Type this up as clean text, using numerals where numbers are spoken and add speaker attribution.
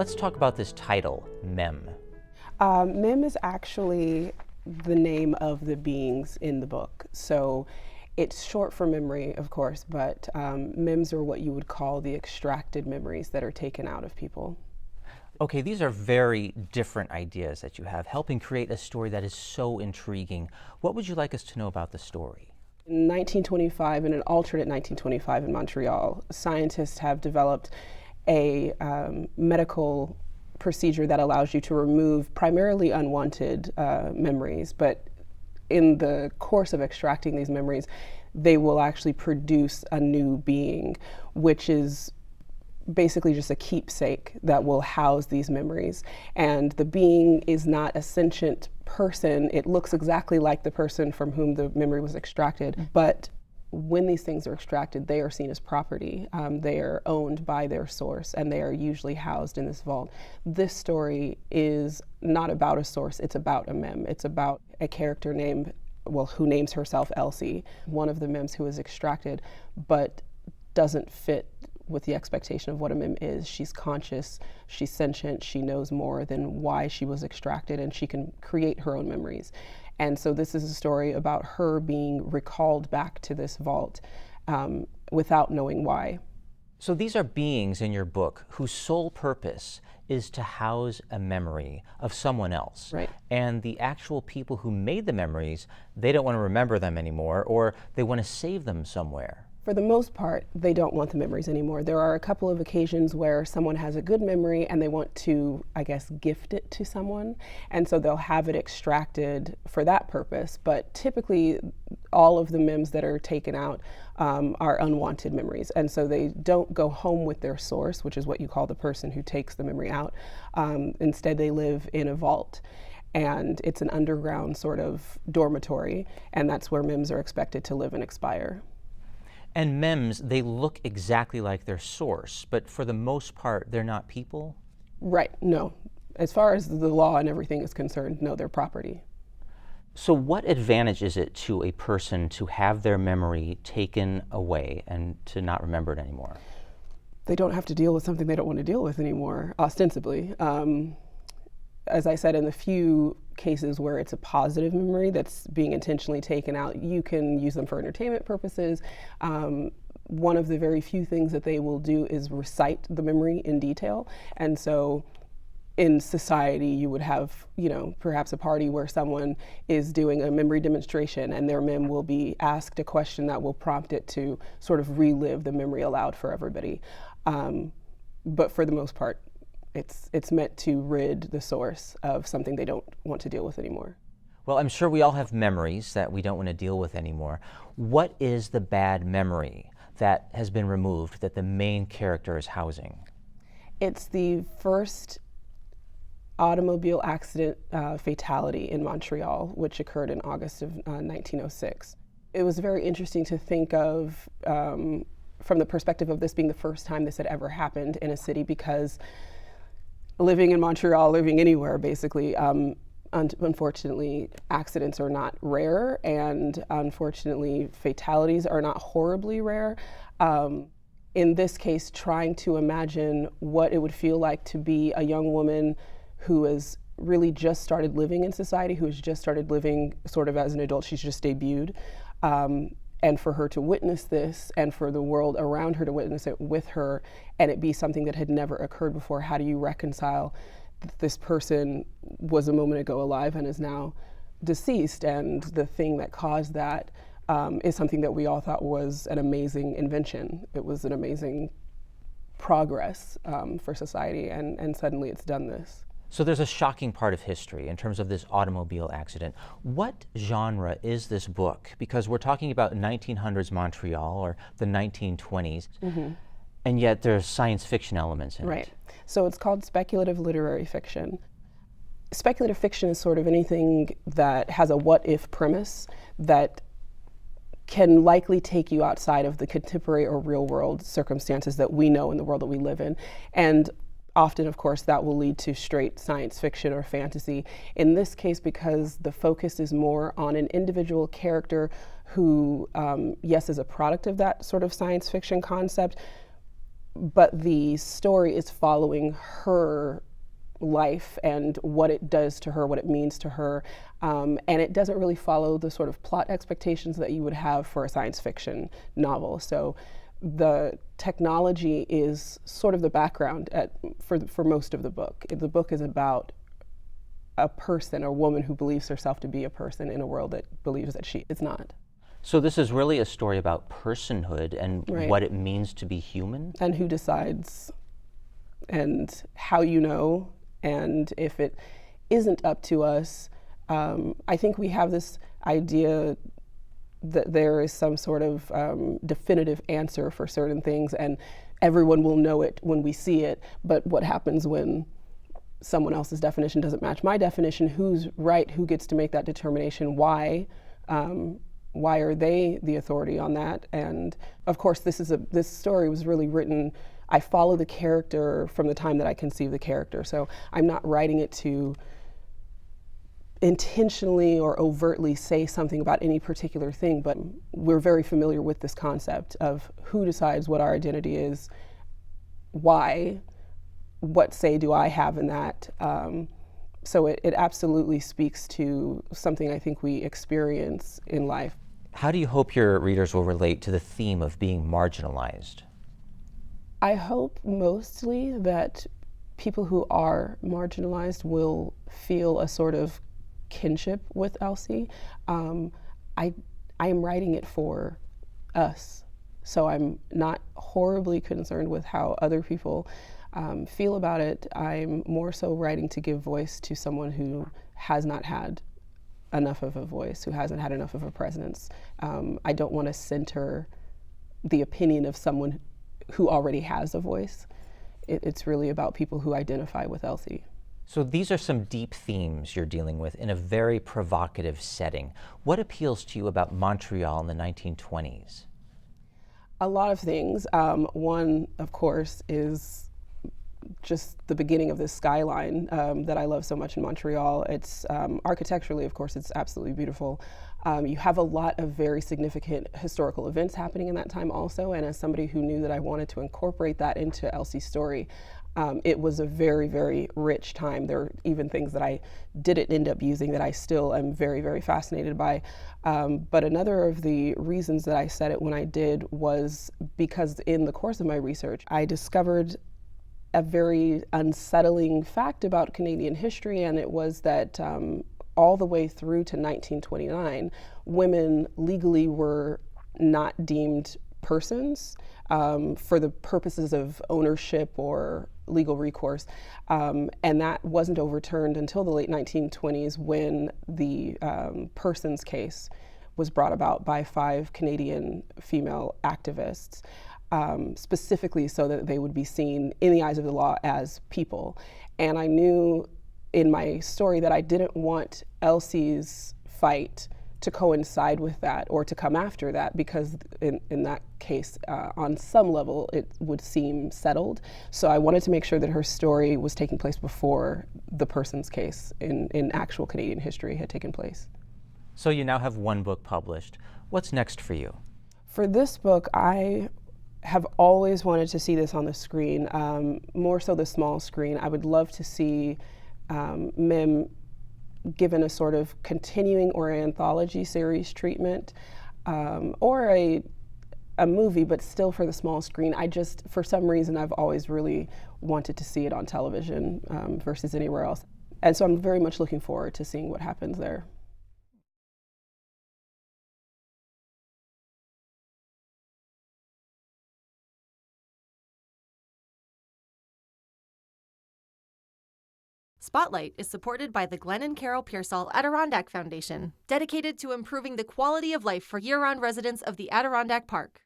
Speaker 1: Let's talk about this title, Mem.
Speaker 2: Mem is actually the name of the beings in the book. So it's short for memory, of course, but mems are what you would call the extracted memories that are taken out of people.
Speaker 1: Okay, these are very different ideas that you have, helping create a story that is so intriguing. What would you like us to know about the story?
Speaker 2: In 1925, in an alternate 1925 in Montreal, scientists have developed a medical procedure that allows you to remove primarily unwanted memories, but in the course of extracting these memories, they will actually produce a new being, which is basically just a keepsake that will house these memories. And the being is not a sentient person. It looks exactly like the person from whom the memory was extracted, but when these things are extracted, they are seen as property. They are owned by their source, and they are usually housed in this vault. This story is not about a source, it's about a mem. It's about a character named, who names herself Elsie, one of the mems who is extracted, but doesn't fit with the expectation of what a mem is. She's conscious, she's sentient, she knows more than why she was extracted, and she can create her own memories. And so this is a story about her being recalled back to this vault without knowing why.
Speaker 1: So these are beings in your book whose sole purpose is to house a memory of someone else.
Speaker 2: Right.
Speaker 1: And the actual people who made the memories, they don't want to remember them anymore, or they want to save them somewhere.
Speaker 2: For the most part, they don't want the memories anymore. There are a couple of occasions where someone has a good memory and they want to, I guess, gift it to someone. And so they'll have it extracted for that purpose. But typically, all of the mems that are taken out are unwanted memories. And so they don't go home with their source, which is what you call the person who takes the memory out. Instead, they live in a vault. And it's an underground sort of dormitory. And that's where mems are expected to live and expire.
Speaker 1: And mems, they look exactly like their source, but for the most part, they're not people?
Speaker 2: Right, no. As far as the law and everything is concerned, no, they're property.
Speaker 1: So what advantage is it to a person to have their memory taken away and to not remember it anymore?
Speaker 2: They don't have to deal with something they don't want to deal with anymore, ostensibly. As I said, in the few cases where it's a positive memory that's being intentionally taken out, you can use them for entertainment purposes. One of the very few things that they will do is recite the memory in detail. And so in society, you would have, perhaps a party where someone is doing a memory demonstration and their mem will be asked a question that will prompt it to sort of relive the memory aloud for everybody. But for the most part, it's meant to rid the source of something they don't want to deal with anymore.
Speaker 1: Well, I'm sure we all have memories that we don't want to deal with anymore. What is the bad memory that has been removed that the main character is housing?
Speaker 2: It's the first automobile accident fatality in Montreal, which occurred in August of 1906. It was very interesting to think of from the perspective of this being the first time this had ever happened in a city, because living in Montreal, living anywhere basically, unfortunately, accidents are not rare, and unfortunately, fatalities are not horribly rare. In this case, trying to imagine what it would feel like to be a young woman who has really just started living in society, who has just started living sort of as an adult, she's just debuted. And for her to witness this, and for the world around her to witness it with her, and it be something that had never occurred before, how do you reconcile that this person was a moment ago alive and is now deceased? And the thing that caused that is something that we all thought was an amazing invention. It was an amazing progress for society, and suddenly it's done this.
Speaker 1: So there's a shocking part of history in terms of this automobile accident. What genre is this book? Because we're talking about 1900s Montreal or the 1920s, and yet there's science fiction elements in it.
Speaker 2: Right. So it's called speculative literary fiction. Speculative fiction is sort of anything that has a what-if premise that can likely take you outside of the contemporary or real-world circumstances that we know in the world that we live in. And often, of course, that will lead to straight science fiction or fantasy. In this case, because the focus is more on an individual character, who, yes, is a product of that sort of science fiction concept, but the story is following her life and what it does to her, what it means to her. And it doesn't really follow the sort of plot expectations that you would have for a science fiction novel. So the technology is sort of the background for most of the book. The book is about a person, a woman who believes herself to be a person in a world that believes that she is not.
Speaker 1: So this is really a story about personhood and
Speaker 2: Right.
Speaker 1: what it means to be human?
Speaker 2: And who decides, and how you know, and if it isn't up to us. I think we have this idea that there is some sort of definitive answer for certain things, and everyone will know it when we see it. But what happens when someone else's definition doesn't match my definition? Who's right? Who gets to make that determination? Why? Why are they the authority on that? And of course, this story was really written. I follow the character from the time that I conceive the character. So I'm not writing it to intentionally or overtly say something about any particular thing, but we're very familiar with this concept of who decides what our identity is, why, what say do I have in that. So it absolutely speaks to something I think we experience in life.
Speaker 1: How do you hope your readers will relate to the theme of being marginalized?
Speaker 2: I hope mostly that people who are marginalized will feel a sort of kinship with Elsie. I am writing it for us, so I'm not horribly concerned with how other people feel about it. I'm more so writing to give voice to someone who has not had enough of a voice, who hasn't had enough of a presence. I don't want to center the opinion of someone who already has a voice. It's really about people who identify with Elsie.
Speaker 1: So these are some deep themes you're dealing with in a very provocative setting. What appeals to you about Montreal in the 1920s?
Speaker 2: A lot of things. One, of course, is just the beginning of this skyline that I love so much in Montreal. It's architecturally, of course, it's absolutely beautiful. You have a lot of very significant historical events happening in that time also, and as somebody who knew that I wanted to incorporate that into Elsie's story, it was a very, very rich time. There are even things that I didn't end up using that I still am very, very fascinated by. But another of the reasons that I said it when I did was because in the course of my research, I discovered a very unsettling fact about Canadian history, and it was that all the way through to 1929, women legally were not deemed persons for the purposes of ownership or legal recourse. And that wasn't overturned until the late 1920s when the Persons case was brought about by 5 Canadian female activists, specifically so that they would be seen in the eyes of the law as people. And I knew in my story that I didn't want Elsie's fight to coincide with that or to come after that, because in that case, on some level, it would seem settled. So I wanted to make sure that her story was taking place before the Persons case in actual Canadian history had taken place.
Speaker 1: So you now have one book published. What's next for you?
Speaker 2: For this book, I have always wanted to see this on the screen, more so the small screen. I would love to see Mim given a sort of continuing or anthology series treatment, or a movie, but still for the small screen. For some reason, I've always really wanted to see it on television versus anywhere else. And so I'm very much looking forward to seeing what happens there.
Speaker 3: Spotlight is supported by the Glenn and Carol Pearsall Adirondack Foundation, dedicated to improving the quality of life for year-round residents of the Adirondack Park.